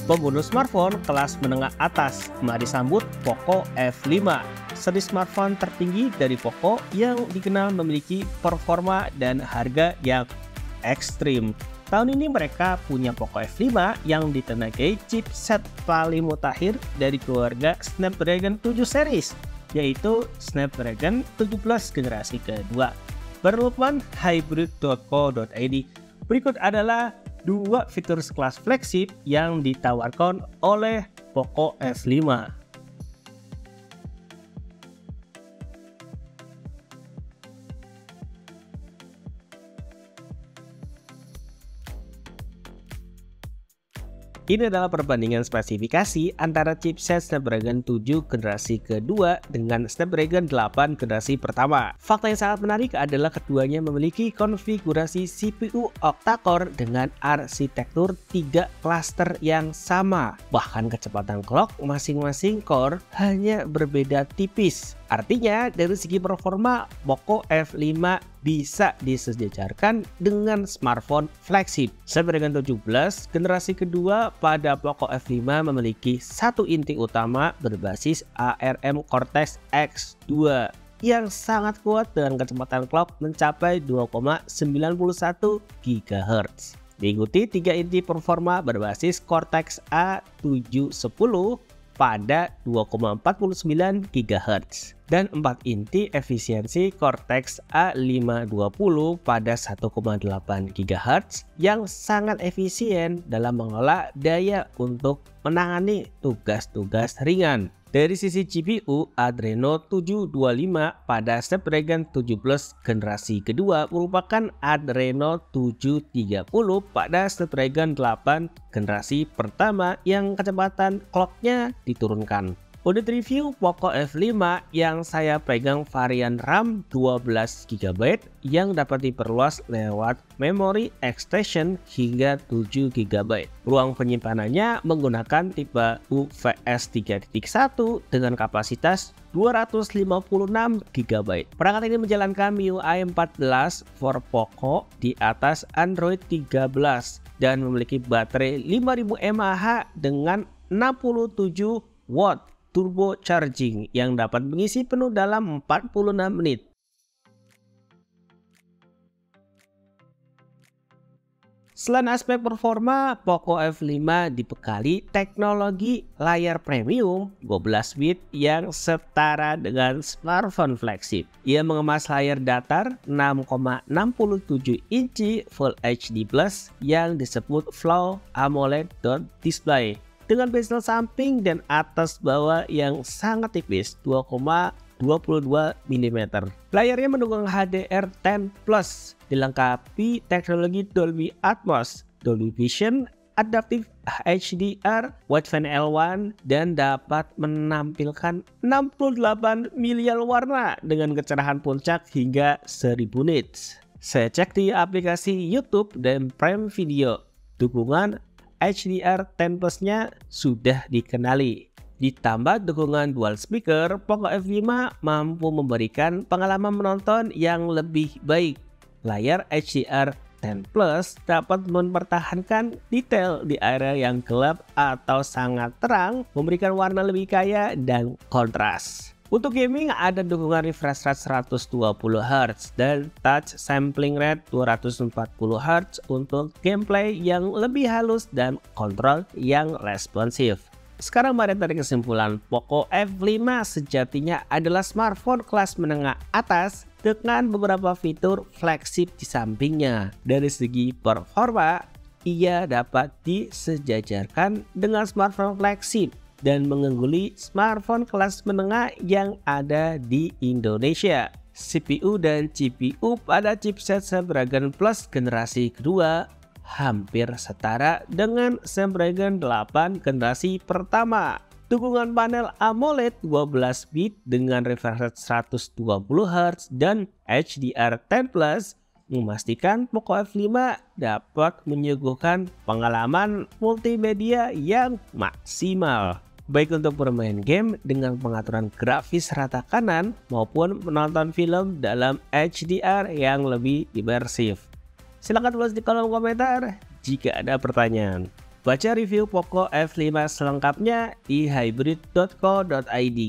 Pengguna smartphone kelas menengah atas, mari sambut Poco F5. Seri smartphone tertinggi dari Poco yang dikenal memiliki performa dan harga yang ekstrim. Tahun ini mereka punya Poco F5 yang ditenagai chipset paling mutakhir dari keluarga Snapdragon 7 series, yaitu Snapdragon 17 generasi kedua. Berlukman hybrid.co.id. Berikut adalah dua fitur kelas flagship yang ditawarkan oleh Poco F5. Ini adalah perbandingan spesifikasi antara chipset Snapdragon 7 generasi kedua dengan Snapdragon 8 generasi pertama. Fakta yang sangat menarik adalah keduanya memiliki konfigurasi CPU octa-core dengan arsitektur 3 cluster yang sama. Bahkan kecepatan clock masing-masing core hanya berbeda tipis. Artinya dari segi performa, Poco F5 bisa disejajarkan dengan smartphone flagship. Snapdragon 17 generasi kedua pada Poco F5 memiliki satu inti utama berbasis ARM Cortex X2 yang sangat kuat dengan kecepatan clock mencapai 2,91 GHz. Diikuti 3 inti performa berbasis Cortex A710 pada 2,49 GHz dan 4 inti efisiensi Cortex A520 pada 1,8 GHz yang sangat efisien dalam mengolah daya untuk menangani tugas-tugas ringan. Dari sisi GPU, Adreno 725 pada Snapdragon 7 Plus generasi kedua merupakan Adreno 730 pada Snapdragon 8 generasi pertama yang kecepatan clocknya diturunkan. Unit review Poco F5 yang saya pegang varian RAM 12GB yang dapat diperluas lewat memori extension hingga 7GB. Ruang penyimpanannya menggunakan tipe UVS 3.1 dengan kapasitas 256GB. Perangkat ini menjalankan MIUI 14 for Poco di atas Android 13 dan memiliki baterai 5000 mAh dengan 67 watt turbo charging yang dapat mengisi penuh dalam 46 menit. Selain aspek performa, Poco F5 dibekali teknologi layar premium 12 bit yang setara dengan smartphone flagship. Ia mengemas layar datar 6,67 inci Full HD Plus yang disebut Flow AMOLED Display dengan bezel samping dan atas bawah yang sangat tipis 2,22 mm. Layarnya mendukung HDR10+, dilengkapi teknologi Dolby Atmos, Dolby Vision, Adaptive HDR, Wideband L1, dan dapat menampilkan 68 miliar warna dengan kecerahan puncak hingga 1000 nits. Saya cek di aplikasi YouTube dan Prime Video, dukungan HDR10 Plus-nya sudah dikenali. Ditambah dukungan dual speaker, Poco F5 mampu memberikan pengalaman menonton yang lebih baik. Layar HDR10 Plus dapat mempertahankan detail di area yang gelap atau sangat terang, memberikan warna lebih kaya dan kontras. Untuk gaming ada dukungan refresh rate 120Hz dan touch sampling rate 240Hz untuk gameplay yang lebih halus dan kontrol yang responsif. Sekarang mari tarik kesimpulan, Poco F5 sejatinya adalah smartphone kelas menengah atas dengan beberapa fitur flagship di sampingnya. Dari segi performa, ia dapat disejajarkan dengan smartphone flagship dan mengungguli smartphone kelas menengah yang ada di Indonesia. CPU dan GPU pada chipset Snapdragon Plus generasi kedua hampir setara dengan Snapdragon 8 generasi pertama. Dukungan panel AMOLED 12 bit dengan refresh rate 120Hz dan HDR10+ memastikan Poco F5 dapat menyuguhkan pengalaman multimedia yang maksimal, baik untuk bermain game dengan pengaturan grafis rata kanan maupun menonton film dalam HDR yang lebih imersif. Silahkan tulis di kolom komentar jika ada pertanyaan. Baca review Poco F5 selengkapnya di hybrid.co.id.